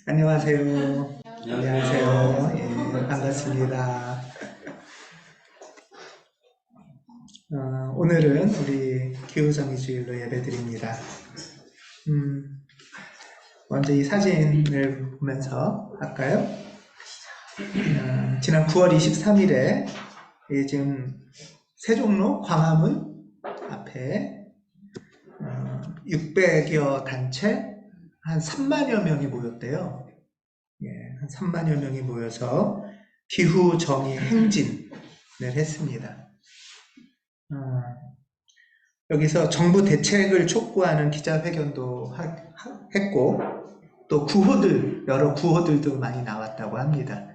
안녕하세요. 안녕하세요. 예, 반갑습니다. 오늘은 우리 기후정의주일로 예배드립니다. 먼저 이 사진을 보면서 할까요? 지난 9월 23일에 지금 세종로 광화문 앞에 600여 단체 한 3만여 명이 모였대요. 예, 한 3만여 명이 모여서 기후정의 행진을 했습니다. 여기서 정부 대책을 촉구하는 기자회견도 했고, 또 여러 구호들도 많이 나왔다고 합니다.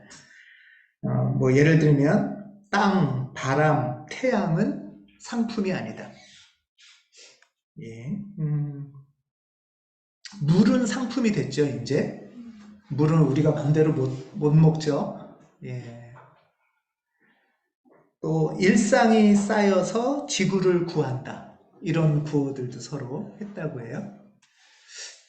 뭐 예를 들면 땅, 바람, 태양은 상품이 아니다. 예, 물은 상품이 됐죠. 이제 물은 우리가 마음대로 못 먹죠. 예. 또 일상이 쌓여서 지구를 구한다. 이런 구호들도 서로 했다고 해요.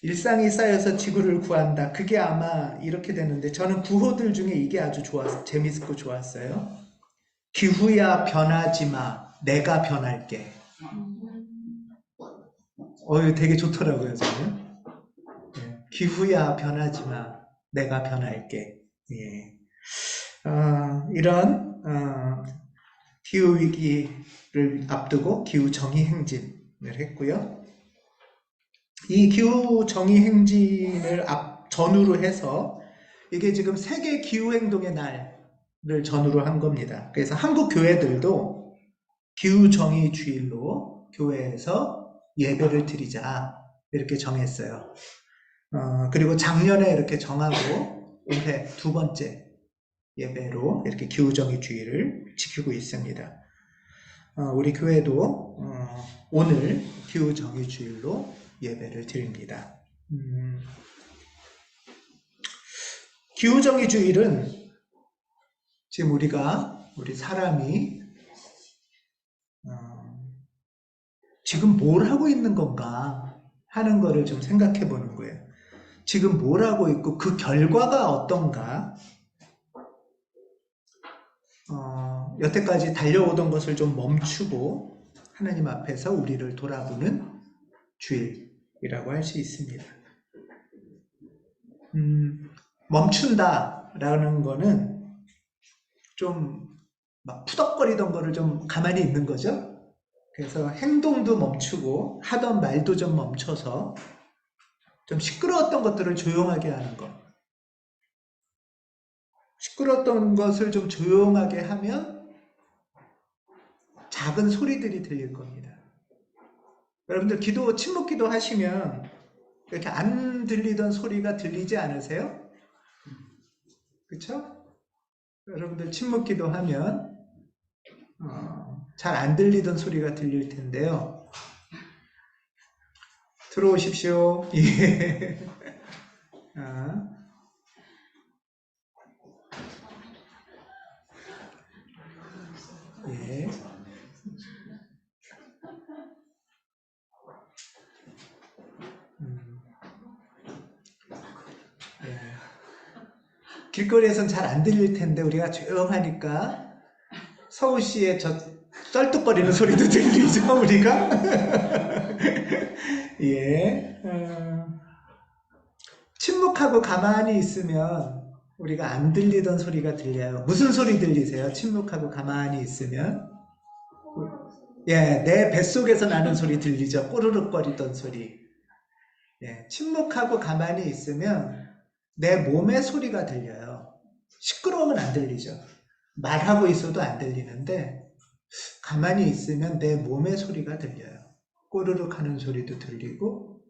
일상이 쌓여서 지구를 구한다. 그게 아마 이렇게 되는데 저는 구호들 중에 이게 아주 재밌고 좋았어요. 기후야 변하지 마. 내가 변할게. 이거 되게 좋더라고요, 저는. 예. 기후야 변하지 마. 내가 변할게. 예. 이런 기후위기를 앞두고 기후정의 행진을 했고요. 이 기후정의 행진을 전후로 해서 이게 지금 세계 기후행동의 날을 전후로 한 겁니다. 그래서 한국 교회들도 기후정의 주일로 교회에서 예배를 드리자 이렇게 정했어요. 그리고 작년에 이렇게 정하고 올해 두 번째 예배로 이렇게 기후정의 주일을 지키고 있습니다. 우리 교회도 오늘 기후정의 주일로 예배를 드립니다. 기후정의 주일은 지금 우리 사람이 지금 뭘 하고 있는 건가 하는 거를 좀 생각해 보는 거예요. 지금 뭘 하고 있고 그 결과가 어떤가? 여태까지 달려오던 것을 좀 멈추고 하나님 앞에서 우리를 돌아보는 주일이라고 할 수 있습니다. 멈춘다라는 거는 좀 막 푸덕거리던 거를 좀 가만히 있는 거죠. 그래서 행동도 멈추고 하던 말도 좀 멈춰서 좀 시끄러웠던 것들을 조용하게 하는 것. 시끄러웠던 것을 좀 조용하게 하면 작은 소리들이 들릴 겁니다. 여러분들 침묵 기도 하시면 이렇게 안 들리던 소리가 들리지 않으세요? 그렇죠? 여러분들 침묵 기도 하면 잘 안 들리던 소리가 들릴 텐데요. 들어오십시오. 예. 예. 예. 길거리에선 잘 안 들릴 텐데 우리가 조용하니까 서울시의 저 쩔뚝거리는 소리도 들리죠, 우리가? 예. 침묵하고 가만히 있으면 우리가 안 들리던 소리가 들려요. 무슨 소리 들리세요? 침묵하고 가만히 있으면? 예, 내 뱃속에서 나는 소리 들리죠. 꼬르륵거리던 소리. 예, 침묵하고 가만히 있으면 내 몸의 소리가 들려요. 시끄러우면 안 들리죠. 말하고 있어도 안 들리는데 가만히 있으면 내 몸의 소리가 들려요. 꼬르륵 하는 소리도 들리고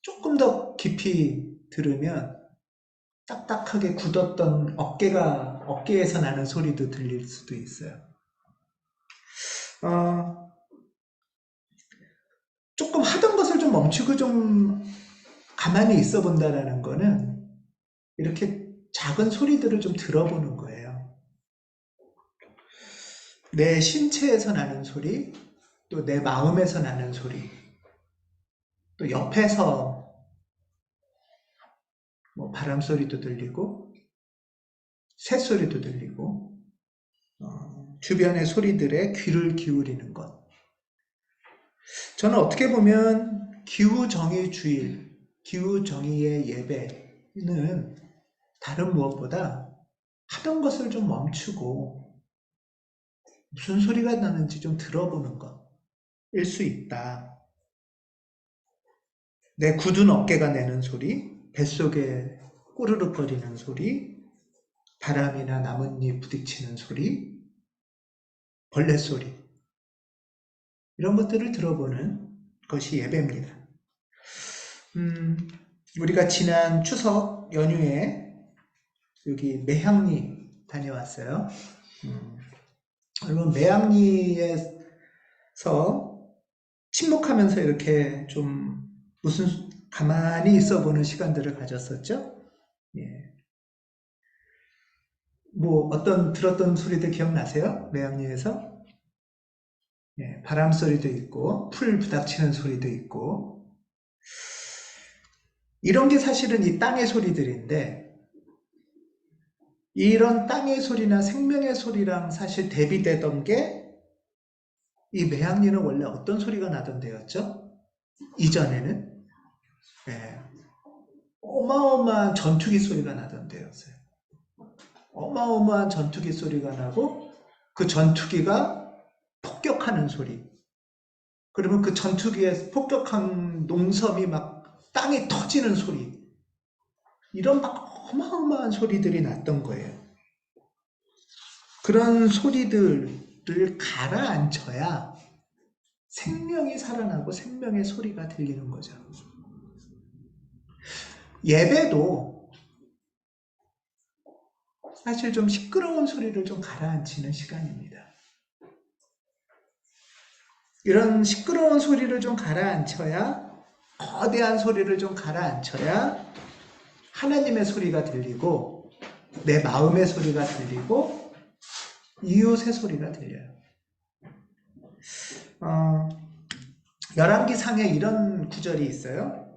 조금 더 깊이 들으면 딱딱하게 굳었던 어깨에서 나는 소리도 들릴 수도 있어요. 조금 하던 것을 좀 멈추고 좀 가만히 있어 본다라는 거는 이렇게 작은 소리들을 좀 들어보는 거예요. 내 신체에서 나는 소리, 또 내 마음에서 나는 소리, 또 옆에서 뭐 바람 소리도 들리고 새소리도 들리고 주변의 소리들에 귀를 기울이는 것. 저는 어떻게 보면 기후정의주일, 기후정의의 예배는 다른 무엇보다 하던 것을 좀 멈추고 무슨 소리가 나는지 좀 들어보는 것일 수 있다. 내 굳은 어깨가 내는 소리, 뱃속에 꼬르륵거리는 소리, 바람이나 나뭇잎 부딪히는 소리, 벌레 소리, 이런 것들을 들어보는 것이 예배입니다. 우리가 지난 추석 연휴에 여기 매향리 다녀왔어요. 여러분, 매향리에서 침묵하면서 이렇게 좀 무슨 가만히 있어 보는 시간들을 가졌었죠. 예. 뭐 어떤 들었던 소리들 기억나세요? 매향리에서? 예, 바람 소리도 있고 풀 부닥치는 소리도 있고, 이런 게 사실은 이 땅의 소리들인데, 이런 땅의 소리나 생명의 소리랑 사실 대비되던 게 이 매향리는 원래 어떤 소리가 나던 데였죠? 이전에는 어마어마한 전투기 소리가 나던 데였어요. 어마어마한 전투기 소리가 나고 그 전투기가 폭격하는 소리. 그러면 그 전투기에 폭격한 농섬이 막 땅이 터지는 소리. 이런 막 어마어마한 소리들이 났던 거예요. 그런 소리들을 가라앉혀야 생명이 살아나고 생명의 소리가 들리는 거죠. 예배도 사실 좀 시끄러운 소리를 좀 가라앉히는 시간입니다. 이런 시끄러운 소리를 좀 가라앉혀야, 거대한 소리를 좀 가라앉혀야 하나님의 소리가 들리고 내 마음의 소리가 들리고 이웃의 소리가 들려요. 열왕기상에 이런 구절이 있어요.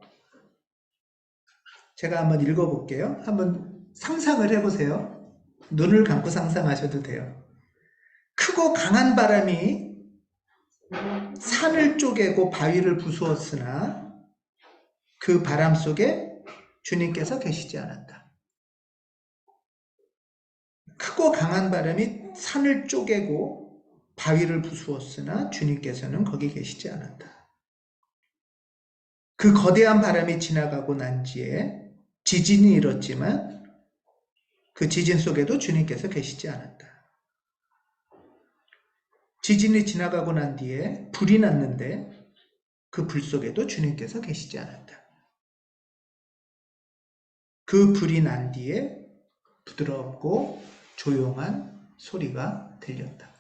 제가 한번 읽어볼게요. 한번 상상을 해보세요. 눈을 감고 상상하셔도 돼요. 크고 강한 바람이 산을 쪼개고 바위를 부수었으나 그 바람 속에 주님께서 계시지 않았다. 크고 강한 바람이 산을 쪼개고 바위를 부수었으나 주님께서는 거기 계시지 않았다. 그 거대한 바람이 지나가고 난 뒤에 지진이 일었지만 그 지진 속에도 주님께서 계시지 않았다. 지진이 지나가고 난 뒤에 불이 났는데 그 불 속에도 주님께서 계시지 않았다. 그 불이 난 뒤에 부드럽고 조용한 소리가 들렸다.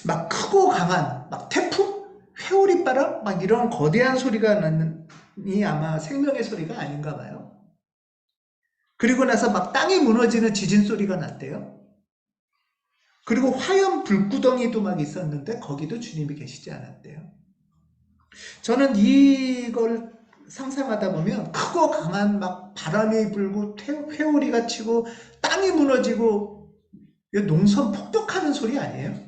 막 크고 강한 막 태풍, 회오리바람 막 이런 거대한 소리가 나니 아마 생명의 소리가 아닌가 봐요. 그리고 나서 막 땅이 무너지는 지진 소리가 났대요. 그리고 화염 불구덩이도 막 있었는데 거기도 주님이 계시지 않았대요. 저는 이걸 상상하다 보면 크고 강한 막 바람이 불고 회오리가 치고 땅이 무너지고 농선 폭격하는 소리 아니에요?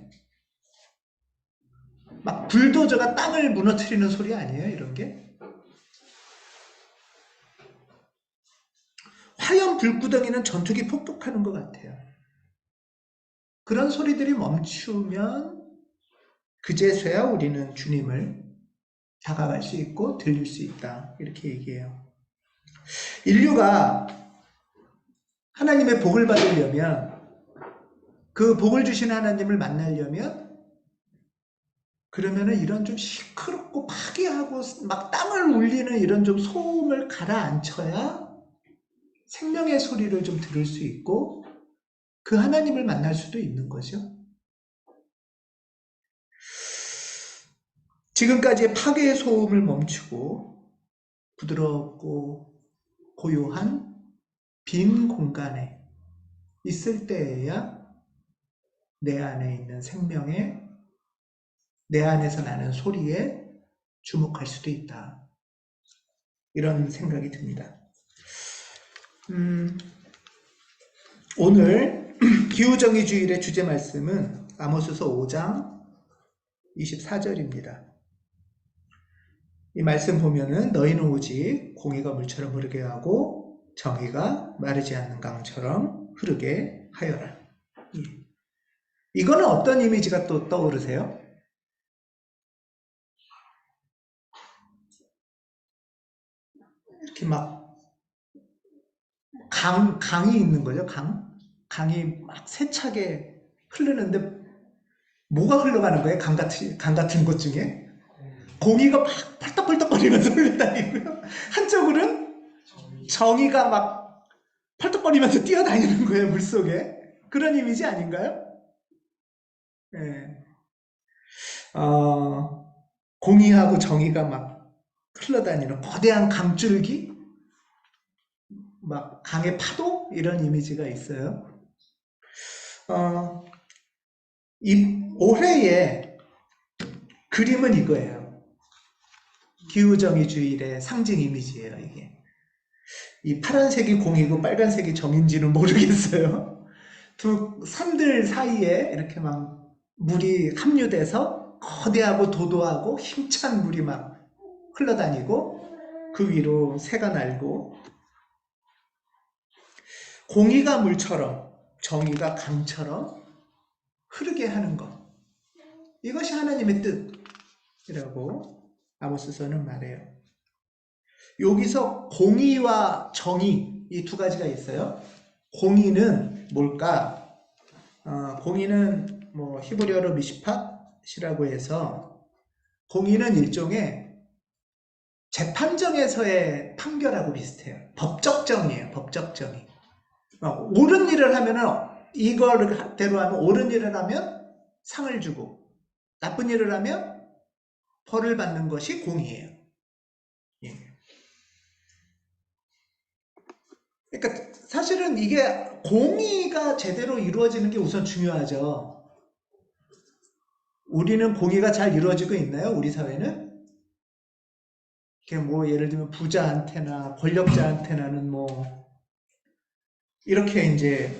막 불도저가 땅을 무너뜨리는 소리 아니에요? 이런 게? 화염 불구덩이는 전투기 폭격하는 것 같아요. 그런 소리들이 멈추면 그제서야 우리는 주님을 다가갈 수 있고 들릴 수 있다. 이렇게 얘기해요. 인류가 하나님의 복을 받으려면, 그 복을 주신 하나님을 만나려면, 그러면은 이런 좀 시끄럽고 파괴하고 막 땅을 울리는 이런 좀 소음을 가라앉혀야 생명의 소리를 좀 들을 수 있고 그 하나님을 만날 수도 있는 거죠. 지금까지의 파괴의 소음을 멈추고 부드럽고 고요한 빈 공간에 있을 때에야 내 안에 있는 생명에, 내 안에서 나는 소리에 주목할 수도 있다. 이런 생각이 듭니다. 오늘 기후정의주일의 주제 말씀은 아모스서 5장 24절입니다. 이 말씀 보면은 너희는 오직 공의가 물처럼 흐르게 하고 정의가 마르지 않는 강처럼 흐르게 하여라. 이거는 어떤 이미지가 또 떠오르세요? 이렇게 막 강이 있는 거죠. 강이 막 세차게 흐르는데 뭐가 흘러가는 거예요? 강 같은 곳 중에 공이가 막 펄떡펄떡거리면서 흘러다니고요. 한쪽으로는 정의가 막 펄떡거리면서 뛰어다니는 거예요. 물속에. 그런 이미지 아닌가요? 네. 공의하고 정의가 막 흘러다니는 거대한 강줄기? 막 강의 파도? 이런 이미지가 있어요. 이 올해의 그림은 이거예요. 기후정의주일의 상징 이미지예요, 이게. 이 파란색이 공이고 빨간색이 정인지는 모르겠어요. 두 산들 사이에 이렇게 막 물이 합류돼서 거대하고 도도하고 힘찬 물이 막 흘러다니고 그 위로 새가 날고 공의가 물처럼 정의가 강처럼 흐르게 하는 것. 이것이 하나님의 뜻이라고 아모스서는 말해요. 여기서 공의와 정의 이 두 가지가 있어요. 공의는 뭘까? 공의는 뭐 히브리어로 미시팟이라고 해서 공의는 일종의 재판정에서의 판결하고 비슷해요. 법적 정의예요. 법적 정의. 옳은 일을 하면은 이걸 대로 하면 옳은 일을 하면 상을 주고 나쁜 일을 하면 벌을 받는 것이 공의예요. 예. 그러니까 사실은 이게 공의가 제대로 이루어지는 게 우선 중요하죠. 우리는 공의가 잘 이루어지고 있나요? 우리 사회는? 이렇게 뭐 예를 들면 부자한테나 권력자한테나는 뭐 이렇게 이제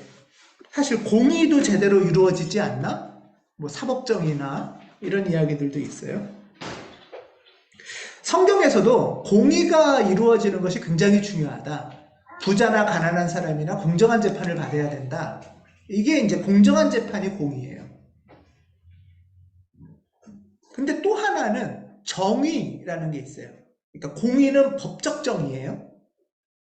사실 공의도 제대로 이루어지지 않나? 뭐 사법정의나 이런 이야기들도 있어요. 성경에서도 공의가 이루어지는 것이 굉장히 중요하다. 부자나 가난한 사람이나 공정한 재판을 받아야 된다. 이게 이제 공정한 재판이 공의예요. 근데 또 하나는 정의라는 게 있어요. 그러니까 공의는 법적 정의예요.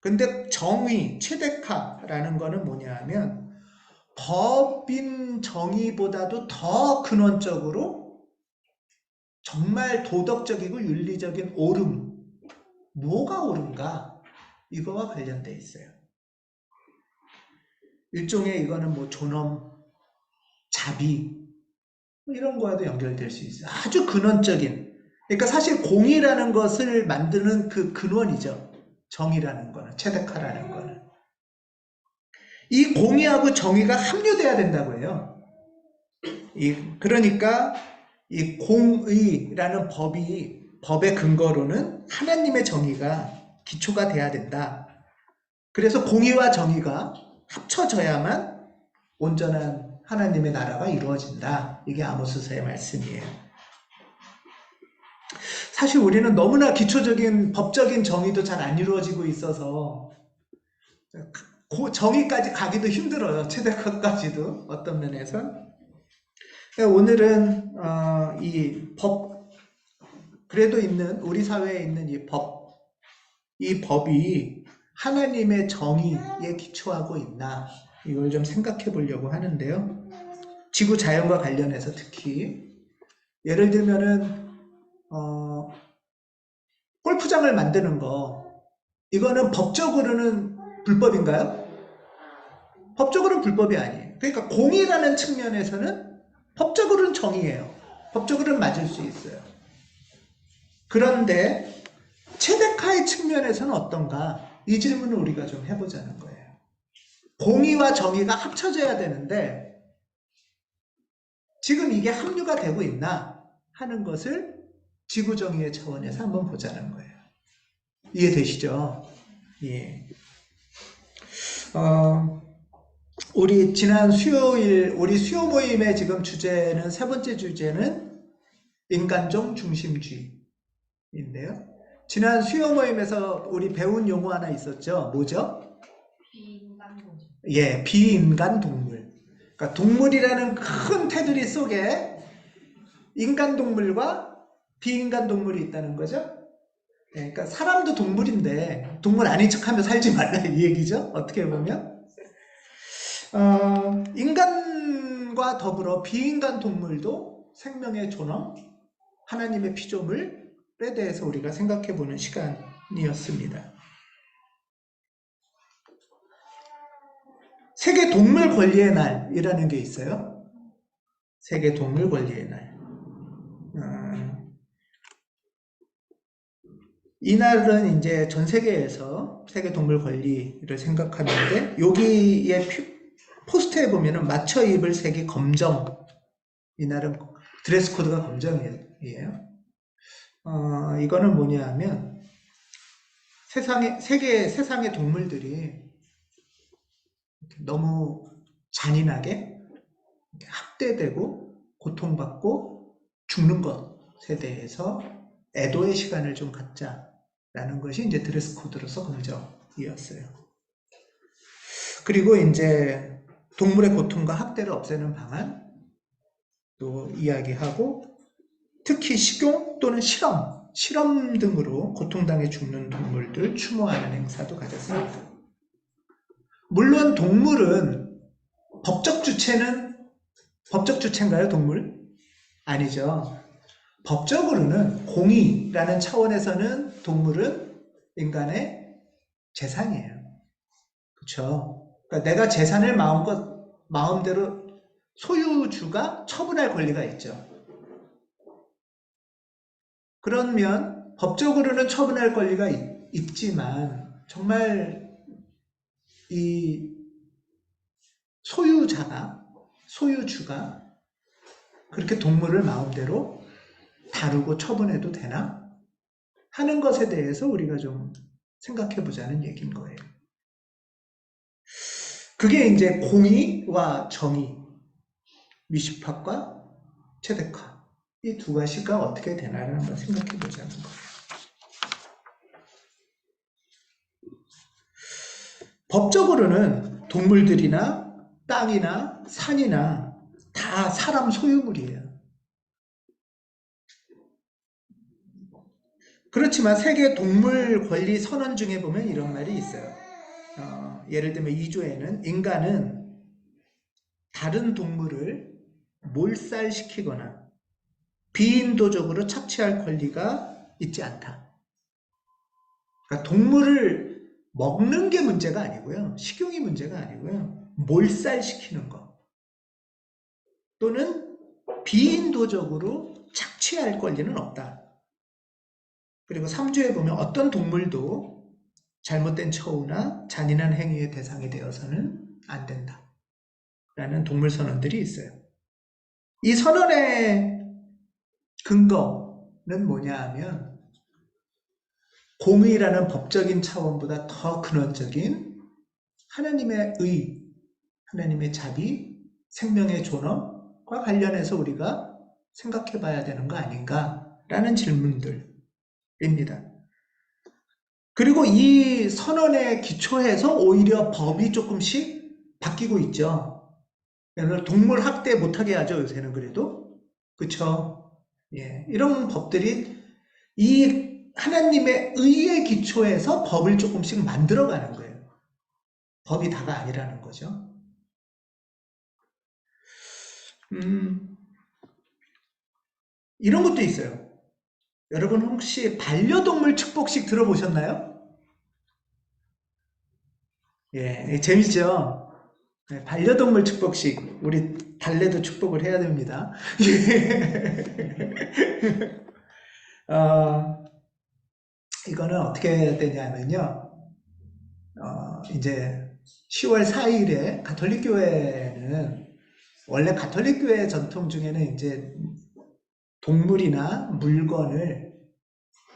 근데 정의, 최대카라는 거는 뭐냐 하면 법인 정의보다도 더 근원적으로 정말 도덕적이고 윤리적인 옳음, 뭐가 옳은가? 이거와 관련돼 있어요. 일종의 이거는 뭐 존엄, 자비 뭐 이런 거와도 연결될 수 있어요. 아주 근원적인. 그러니까 사실 공의라는 것을 만드는 그 근원이죠. 정의라는 거는, 체데카라는 거는. 이 공의하고 정의가 합류돼야 된다고 해요. 그러니까 이 공의라는 법의 근거로는 하나님의 정의가 기초가 돼야 된다. 그래서 공의와 정의가 합쳐져야만 온전한 하나님의 나라가 이루어진다. 이게 아모스서의 말씀이에요. 사실 우리는 너무나 기초적인 법적인 정의도 잘 안 이루어지고 있어서 정의까지 가기도 힘들어요. 최대까지도 어떤 면에선. 오늘은 이 법, 그래도 있는 우리 사회에 있는 이 법이 하나님의 정의에 기초하고 있나 이걸 좀 생각해 보려고 하는데요. 지구 자연과 관련해서 특히 예를 들면은 골프장을 만드는 거 이거는 법적으로는 불법인가요? 법적으로는 불법이 아니에요. 그러니까 공의라는 측면에서는 법적으로는 정의예요. 법적으로는 맞을 수 있어요. 그런데 체데카의 측면에서는 어떤가? 이 질문을 우리가 좀 해보자는 거예요. 공의와 정의가 합쳐져야 되는데 지금 이게 합류가 되고 있나 하는 것을 지구정의의 차원에서 한번 보자는 거예요. 이해되시죠? 예. 우리 지난 수요일, 우리 수요 모임의 지금 주제는, 세 번째 주제는 인간종 중심주의인데요. 지난 수요 모임에서 우리 배운 용어 하나 있었죠? 뭐죠? 비인간종. 예, 비인간 동물. 그러니까 동물이라는 큰 테두리 속에 인간 동물과 비인간 동물이 있다는 거죠. 예, 그러니까 사람도 동물인데 동물 아닌 척하며 살지 말라 이 얘기죠. 어떻게 보면 인간과 더불어 비인간 동물도 생명의 존엄, 하나님의 피조물에 대해서 우리가 생각해보는 시간이었습니다. 세계 동물 권리의 날이라는 게 있어요. 세계 동물 권리의 날. 이 날은 이제 전 세계에서 세계 동물 권리를 생각하는데, 여기에 포스터에 보면은 맞춰 입을 색이 검정. 이 날은 드레스 코드가 검정이에요. 이거는 뭐냐 하면 세상의 동물들이 너무 잔인하게 학대되고 고통받고 죽는 것에 대해서 애도의 시간을 좀 갖자라는 것이 이제 드레스 코드로서 검정이었어요. 그리고 이제 동물의 고통과 학대를 없애는 방안도 이야기하고, 특히 식용 또는 실험 등으로 고통당해 죽는 동물들 추모하는 행사도 가졌습니다. 물론 동물은 법적 주체인가요, 동물? 아니죠. 법적으로는 공의라는 차원에서는 동물은 인간의 재산이에요. 그렇죠? 그러니까 내가 재산을 마음대로 소유주가 처분할 권리가 있죠. 그러면 법적으로는 처분할 권리가 있지만 정말 이 소유주가 그렇게 동물을 마음대로 다루고 처분해도 되나? 하는 것에 대해서 우리가 좀 생각해 보자는 얘기인 거예요. 그게 이제 공의와 정의, 미시팍과 체데카, 이 두 가지가 어떻게 되나를 한번 생각해 보자는 거예요. 법적으로는 동물들이나 땅이나 산이나 다 사람 소유물이에요. 그렇지만 세계 동물 권리 선언 중에 보면 이런 말이 있어요. 예를 들면 2조에는 인간은 다른 동물을 몰살시키거나 비인도적으로 착취할 권리가 있지 않다. 그러니까 동물을 먹는 게 문제가 아니고요. 식용이 문제가 아니고요. 몰살시키는 것 또는 비인도적으로 착취할 권리는 없다. 그리고 3조에 보면 어떤 동물도 잘못된 처우나 잔인한 행위의 대상이 되어서는 안 된다. 라는 동물 선언들이 있어요. 이 선언의 근거는 뭐냐 하면 공의라는 법적인 차원보다 더 근원적인 하나님의 의, 하나님의 자비, 생명의 존엄과 관련해서 우리가 생각해 봐야 되는 거 아닌가라는 질문들입니다. 그리고 이 선언에 기초해서 오히려 법이 조금씩 바뀌고 있죠. 동물 학대 못하게 하죠, 요새는 그래도. 그쵸? 예. 이런 법들이 이 하나님의 의에 기초해서 법을 조금씩 만들어가는 거예요. 법이 다가 아니라는 거죠. 이런 것도 있어요. 여러분 혹시 반려동물 축복식 들어보셨나요? 예, 재밌죠? 네, 반려동물 축복식. 우리 달래도 축복을 해야 됩니다. 이거는 어떻게 해야 되냐면요. 이제 10월 4일에 가톨릭교회는, 원래 가톨릭교회 전통 중에는 이제 동물이나 물건을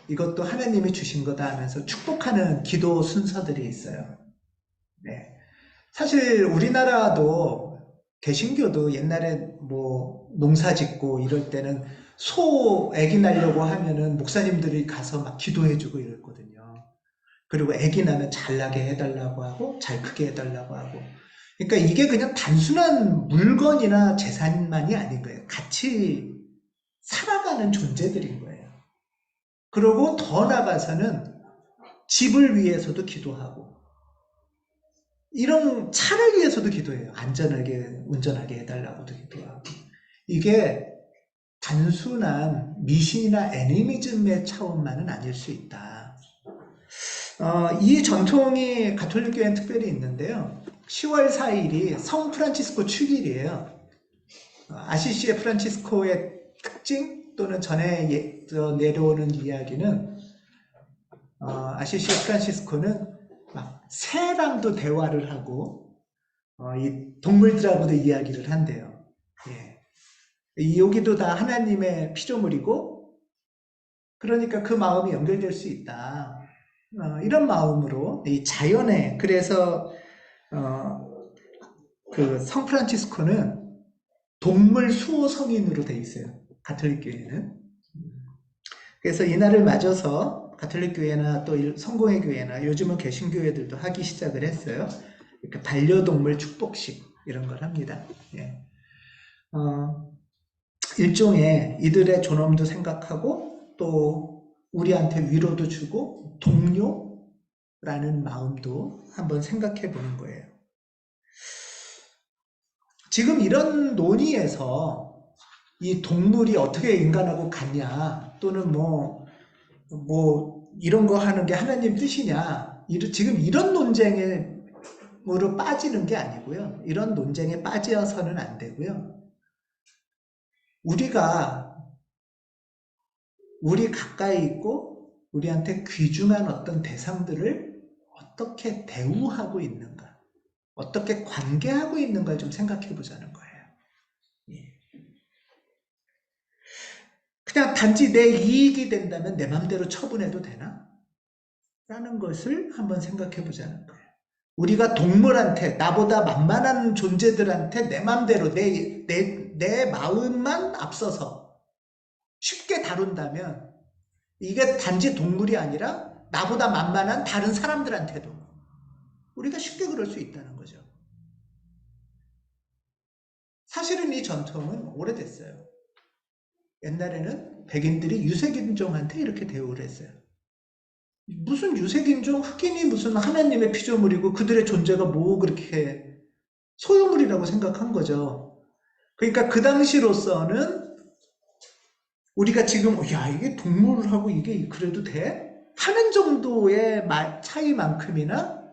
이것도 하나님이 주신 거다 하면서 축복하는 기도 순서들이 있어요. 네. 사실 우리나라도 개신교도 옛날에 뭐 농사 짓고 이럴 때는 소 애기 낳으려고 하면은 목사님들이 가서 막 기도해주고 이랬거든요. 그리고 애기 나면 잘 나게 해달라고 하고 잘 크게 해달라고 하고. 그러니까 이게 그냥 단순한 물건이나 재산만이 아닌 거예요. 같이 살아가는 존재들인 거예요. 그리고 더 나아가서는 집을 위해서도 기도하고 이런 차를 위해서도 기도해요. 안전하게 운전하게 해달라고도 기도하고. 이게 단순한 미신이나 애니미즘의 차원만은 아닐 수 있다. 이 전통이 가톨릭 교회는 특별히 있는데요. 10월 4일이 성 프란치스코 축일이에요. 아시시의 프란치스코의 특징 또는 전에 내려오는 이야기는 아시시의 프란치스코는 막 새랑도 대화를 하고 이 동물들하고도 이야기를 한대요. 예. 여기도 다 하나님의 피조물이고 그러니까 그 마음이 연결될 수 있다. 이런 마음으로 이 자연에 그래서 그 성프란치스코는 동물 수호 성인으로 돼 있어요. 가톨릭 교회는. 그래서 이날을 맞아서 가톨릭 교회나 또 성공회 교회나 요즘은 개신교회들도 하기 시작을 했어요. 이렇게 반려동물 축복식 이런 걸 합니다. 예. 일종의 이들의 존엄도 생각하고 또 우리한테 위로도 주고 동료라는 마음도 한번 생각해 보는 거예요. 지금 이런 논의에서 이 동물이 어떻게 인간하고 같냐 또는 뭐 이런 거 하는 게 하나님 뜻이냐 지금 이런 논쟁으로 빠지는 게 아니고요. 이런 논쟁에 빠져서는 안 되고요. 우리 가까이 있고 우리한테 귀중한 어떤 대상들을 어떻게 대우하고 있는가, 어떻게 관계하고 있는가 좀 생각해 보자는 거예요. 예. 그냥 단지 내 이익이 된다면 내 맘대로 처분해도 되나? 라는 것을 한번 생각해 보자는 거예요. 우리가 동물한테, 나보다 만만한 존재들한테 내 맘대로 내 마음만 앞서서 쉽게 다룬다면 이게 단지 동물이 아니라 나보다 만만한 다른 사람들한테도 우리가 쉽게 그럴 수 있다는 거죠. 사실은 이 전통은 오래됐어요. 옛날에는 백인들이 유색인종한테 이렇게 대우를 했어요. 무슨 유색인종, 흑인이 무슨 하나님의 피조물이고 그들의 존재가 뭐 그렇게 소유물이라고 생각한 거죠. 그러니까 그 당시로서는 우리가 지금 야 이게 동물하고 이게 그래도 돼? 하는 정도의 차이만큼이나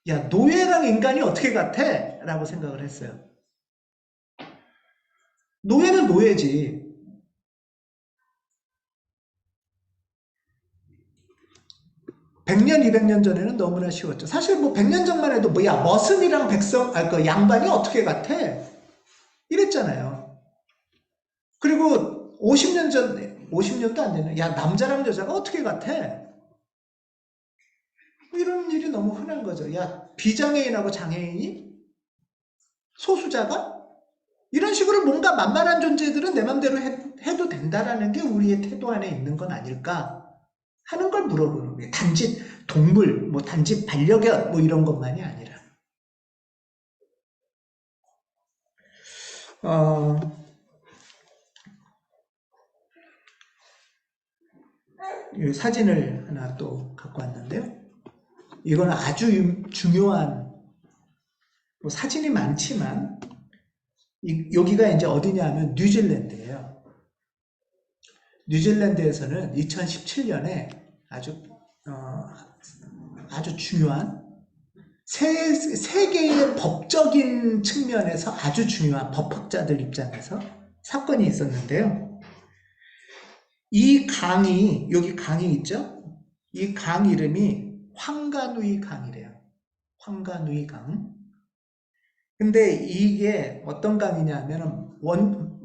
야 노예랑 인간이 어떻게 같아? 라고 생각을 했어요. 노예는 노예지. 100년, 200년 전에는 너무나 쉬웠죠. 사실 뭐 100년 전만 해도 뭐야 머슴이랑 그 양반이 어떻게 같아? 이랬잖아요. 그리고 50년 전에 50년도 안 되는 야 남자랑 여자가 어떻게 같아? 이런 일이 너무 흔한 거죠. 야 비장애인하고 장애인이 소수자가 이런 식으로 뭔가 만만한 존재들은 내 맘대로 해도 된다라는 게 우리의 태도 안에 있는 건 아닐까 하는 걸 물어보는 거예요. 단지 동물, 뭐 단지 반려견 뭐 이런 것만이 아니라. 이 사진을 하나 또 갖고 왔는데요. 이건 아주 중요한 뭐 사진이 많지만 여기가 이제 어디냐면 뉴질랜드예요. 뉴질랜드에서는 2017년에 아주 중요한 세계의 법적인 측면에서 아주 중요한 법학자들 입장에서 사건이 있었는데요. 이 강이 여기 강이 있죠? 이 강 이름이 황가누이 강이래요. 황가누이 강. 근데 이게 어떤 강이냐 하면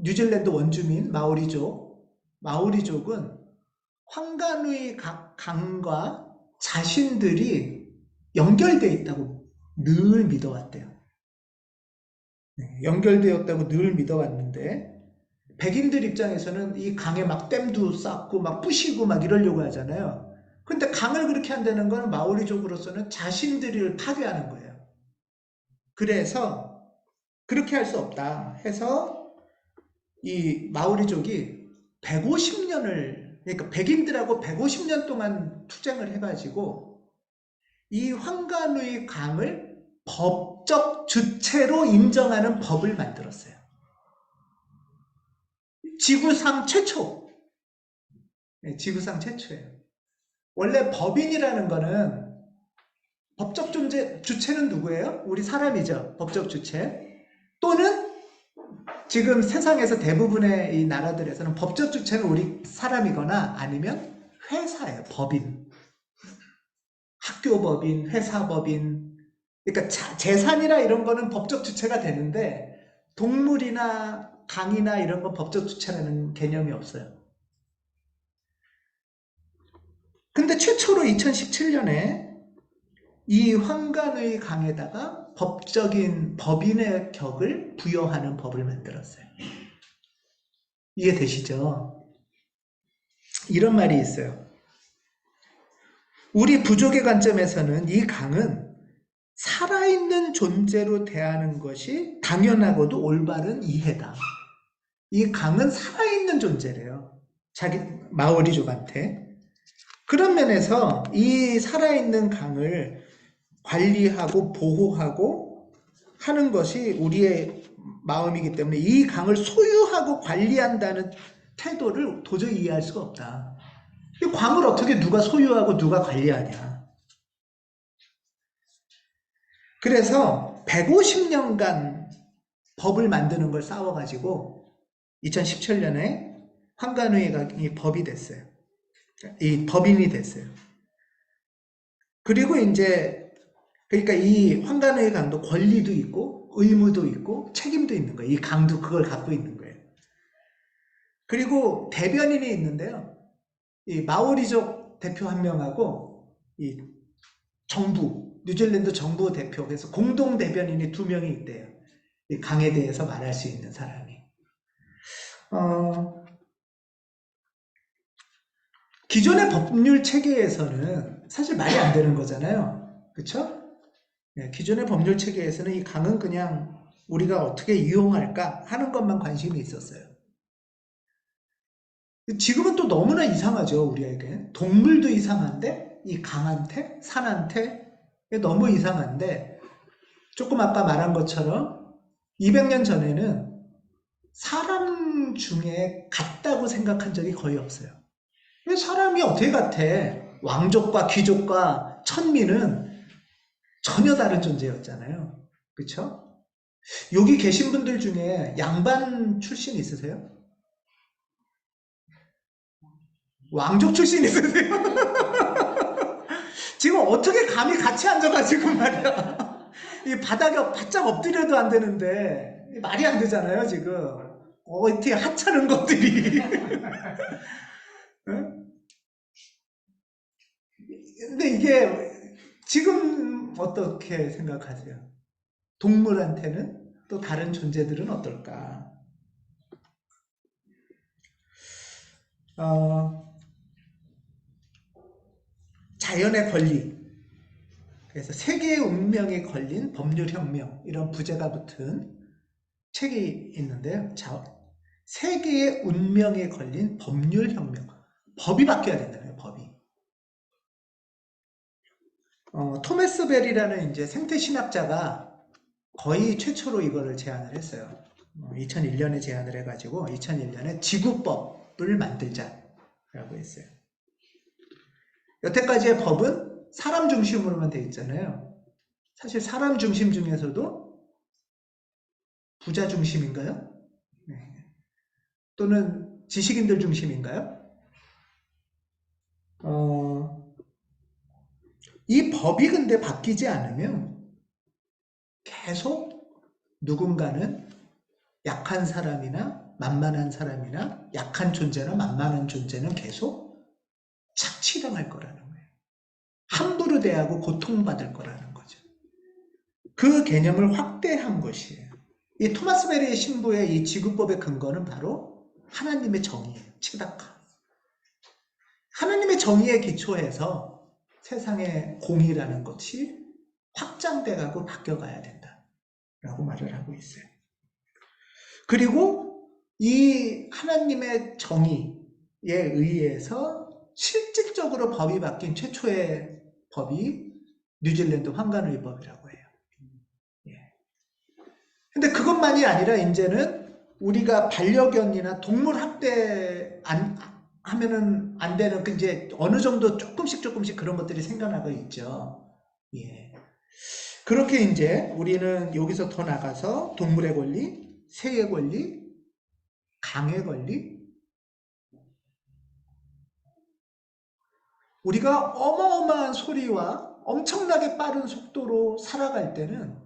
뉴질랜드 원주민 마오리족은 황간의 강과 자신들이 연결되어 있다고 늘 믿어왔대요. 네, 연결되었다고 늘 믿어왔는데 백인들 입장에서는 이 강에 막 댐도 쌓고 막 부시고 막 이러려고 하잖아요. 근데 강을 그렇게 한다는 건 마오리족으로서는 자신들을 파괴하는 거예요. 그래서 그렇게 할 수 없다 해서 이 마오리족이 150년을 그러니까 백인들하고 150년 동안 투쟁을 해가지고 이 황간의 강을 법적 주체로 인정하는 법을 만들었어요. 지구상 최초. 네, 지구상 최초예요. 원래 법인이라는 거는 법적 존재, 주체는 누구예요? 우리 사람이죠. 법적 주체. 또는 지금 세상에서 대부분의 이 나라들에서는 법적 주체는 우리 사람이거나 아니면 회사예요. 법인. 학교 법인, 회사 법인. 그러니까 재산이나 이런 거는 법적 주체가 되는데 동물이나 강이나 이런 건 법적 주체라는 개념이 없어요. 근데 최초로 2017년에 이 황간의 강에다가 법적인 법인의 격을 부여하는 법을 만들었어요. 이해되시죠? 이런 말이 있어요. 우리 부족의 관점에서는 이 강은 살아있는 존재로 대하는 것이 당연하고도 올바른 이해다. 이 강은 살아있는 존재래요. 자기 마오리족한테. 그런 면에서 이 살아있는 강을 관리하고 보호하고 하는 것이 우리의 마음이기 때문에 이 강을 소유하고 관리한다는 태도를 도저히 이해할 수가 없다. 이 강을 어떻게 누가 소유하고 누가 관리하냐. 그래서 150년간 법을 만드는 걸 싸워가지고 2017년에 황간의 법이 됐어요. 이 법인이 됐어요. 그리고 이제 그러니까 이 황간의 강도 권리도 있고 의무도 있고 책임도 있는 거예요. 이 강도 그걸 갖고 있는 거예요. 그리고 대변인이 있는데요. 이 마오리족 대표 한 명하고 이 정부, 뉴질랜드 정부 대표, 그래서 공동 대변인이 2명이 있대요. 이 강에 대해서 말할 수 있는 사람이. 기존의 법률 체계에서는 사실 말이 안 되는 거잖아요. 그렇죠? 네, 기존의 법률 체계에서는 이 강은 그냥 우리가 어떻게 이용할까 하는 것만 관심이 있었어요. 지금은 또 너무나 이상하죠, 우리에게. 동물도 이상한데 이 강한테, 산한테 너무 이상한데 조금 아까 말한 것처럼 200년 전에는 사람 중에 같다고 생각한 적이 거의 없어요. 사람이 어떻게 같아? 왕족과 귀족과 천민은 전혀 다른 존재였잖아요. 그렇죠? 여기 계신 분들 중에 양반 출신 있으세요? 왕족 출신 있으세요? 지금 어떻게 감히 같이 앉아가지고 말이야. 이 바닥에 바짝 엎드려도 안 되는데 말이 안 되잖아요 지금. 어떻게 하찮은 것들이. 응? 근데 이게 지금 어떻게 생각하세요? 동물한테는 또 다른 존재들은 어떨까? 자연의 권리, 그래서 세계의 운명에 걸린 법률혁명 이런 부제가 붙은 책이 있는데요. 세계의 운명에 걸린 법률혁명, 법이 바뀌어야 된다는 법이. 토마스 벨이라는 이제 생태신학자가 거의 최초로 이거를 제안을 했어요. 2001년에 제안을 해가지고 2001년에 지구법을 만들자라고 했어요. 여태까지의 법은 사람 중심으로만 되어 있잖아요. 사실 사람 중심 중에서도 부자 중심인가요? 네. 또는 지식인들 중심인가요? 이 법이 근데 바뀌지 않으면 계속 누군가는 약한 사람이나 만만한 사람이나 약한 존재나 만만한 존재는 계속 착취당할 거라는 거예요. 함부로 대하고 고통받을 거라는 거죠. 그 개념을 확대한 것이에요. 이 토마스 베리의 신부의 이 지구법의 근거는 바로 하나님의 정의예요. 체다카. 하나님의 정의에 기초해서 세상의 공의라는 것이 확장돼가고 바뀌어가야 된다라고 말을 하고 있어요. 그리고 이 하나님의 정의에 의해서 실질적으로 법이 바뀐 최초의 법이 뉴질랜드 황간의법이라고 해요. 근데 그것만이 아니라 이제는 우리가 반려견이나 동물 학대 하면은 안 되는 이제 어느 정도 조금씩 그런 것들이 생겨나고 있죠. 예. 그렇게 이제 우리는 여기서 더 나가서 동물의 권리, 새의 권리, 강의 권리, 우리가 어마어마한 소리와 엄청나게 빠른 속도로 살아갈 때는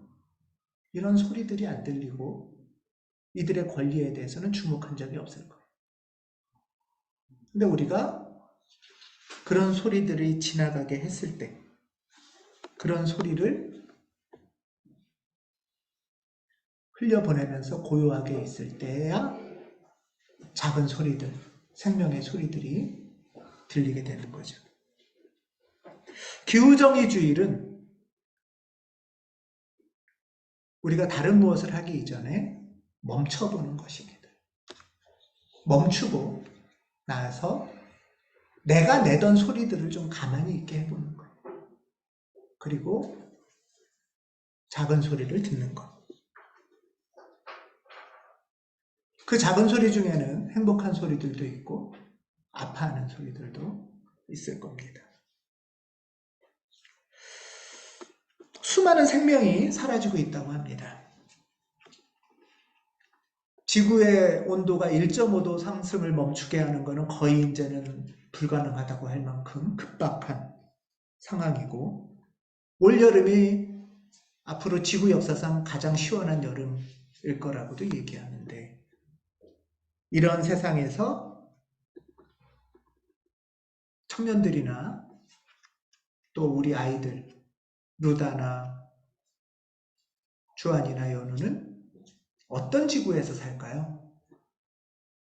이런 소리들이 안 들리고 이들의 권리에 대해서는 주목한 적이 없을 거예요. 근데 우리가 그런 소리들이 지나가게 했을 때, 그런 소리를 흘려보내면서 고요하게 있을 때야 작은 소리들, 생명의 소리들이 들리게 되는 거죠. 기후정의주의는 우리가 다른 무엇을 하기 이전에 멈춰보는 것입니다. 멈추고 나서 내가 내던 소리들을 좀 가만히 있게 해보는 것. 그리고 작은 소리를 듣는 것. 그 작은 소리 중에는 행복한 소리들도 있고 아파하는 소리들도 있을 겁니다. 수많은 생명이 사라지고 있다고 합니다. 지구의 온도가 1.5도 상승을 멈추게 하는 것은 거의 이제는 불가능하다고 할 만큼 급박한 상황이고, 올여름이 앞으로 지구 역사상 가장 시원한 여름일 거라고도 얘기하는데, 이런 세상에서 청년들이나 또 우리 아이들, 루다나 주안이나 연우는 어떤 지구에서 살까요?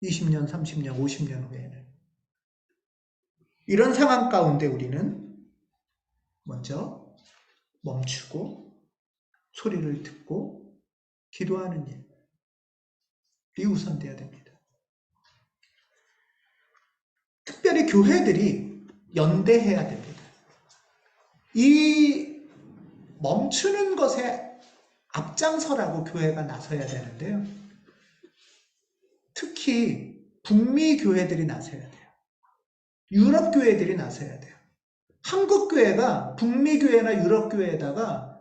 20년, 30년, 50년 후에는. 이런 상황 가운데 우리는 먼저 멈추고 소리를 듣고 기도하는 일이 우선돼야 됩니다. 특별히 교회들이 연대해야 됩니다. 이 멈추는 것에 앞장서라고 교회가 나서야 되는데요. 특히 북미 교회들이 나서야 돼요. 유럽 교회들이 나서야 돼요. 한국 교회가 북미 교회나 유럽 교회에다가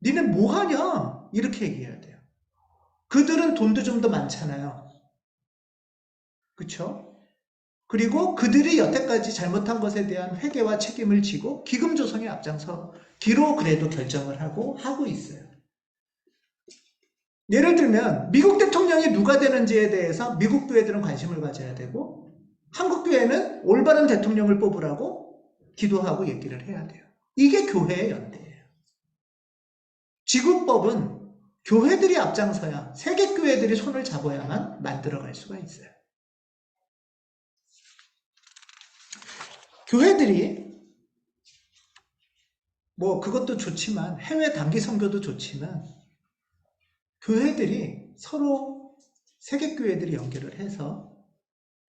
니네 뭐 하냐? 이렇게 얘기해야 돼요. 그들은 돈도 좀 더 많잖아요. 그렇죠? 그리고 그들이 여태까지 잘못한 것에 대한 회개와 책임을 지고 기금 조성에 앞장서기로 그래도 결정을 하고 있어요. 예를 들면 미국 대통령이 누가 되는지에 대해서 미국 교회들은 관심을 가져야 되고 한국 교회는 올바른 대통령을 뽑으라고 기도하고 얘기를 해야 돼요. 이게 교회의 연대예요. 지구법은 교회들이 앞장서야, 세계 교회들이 손을 잡아야만 만들어갈 수가 있어요. 교회들이 그것도 좋지만, 해외 단기 선교도 좋지만, 교회들이 서로 세계 교회들이 연결을 해서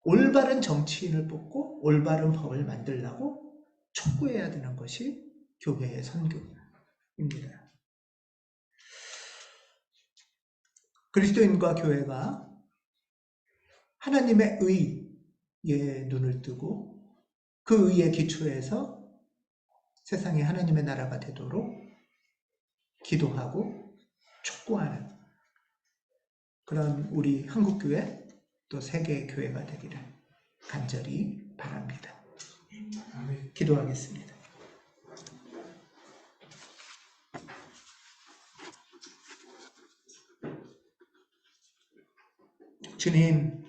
올바른 정치인을 뽑고 올바른 법을 만들려고 촉구해야 되는 것이 교회의 선교입니다. 그리스도인과 교회가 하나님의 의에 눈을 뜨고 그 의에 기초해서 세상에 하나님의 나라가 되도록 기도하고 촉구하는 그런 우리 한국교회 또 세계교회가 되기를 간절히 바랍니다. 기도하겠습니다. 주님,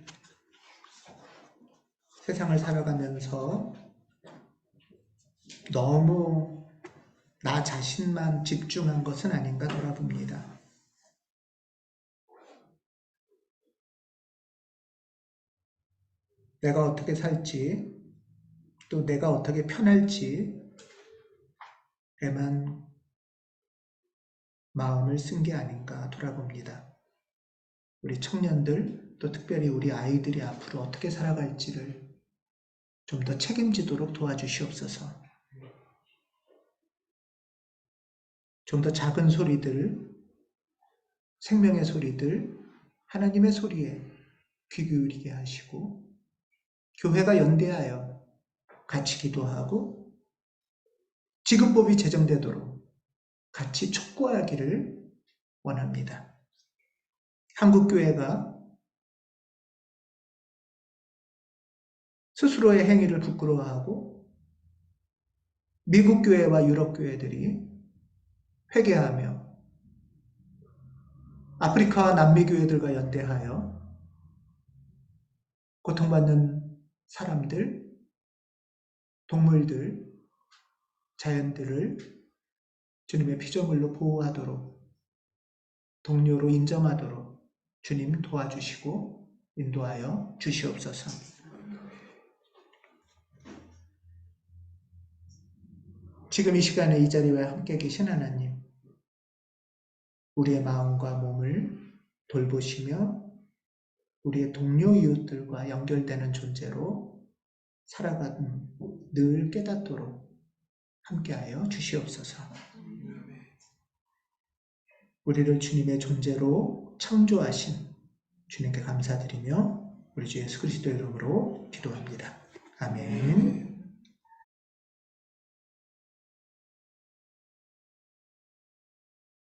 세상을 살아가면서 너무 나 자신만 집중한 것은 아닌가 돌아봅니다. 내가 어떻게 살지, 또 내가 어떻게 편할지에만 마음을 쓴 게 아닌가 돌아봅니다. 우리 청년들, 또 특별히 우리 아이들이 앞으로 어떻게 살아갈지를 좀 더 책임지도록 도와주시옵소서. 좀 더 작은 소리들, 생명의 소리들, 하나님의 소리에 귀 기울이게 하시고, 교회가 연대하여 같이 기도하고 지급법이 제정되도록 같이 촉구하기를 원합니다. 한국교회가 스스로의 행위를 부끄러워하고 미국 교회와 유럽 교회들이 회개하며 아프리카와 남미 교회들과 연대하여 고통받는 사람들, 동물들, 자연들을 주님의 피조물로 보호하도록, 동료로 인정하도록 주님 도와주시고 인도하여 주시옵소서. 지금 이 시간에 이 자리에 함께 계신 하나님, 우리의 마음과 몸을 돌보시며 우리의 동료 이웃들과 연결되는 존재로 살아가는 늘 깨닫도록 함께하여 주시옵소서. 우리를 주님의 존재로 창조하신 주님께 감사드리며 우리 주 예수 그리스도의 이름으로 기도합니다. 아멘.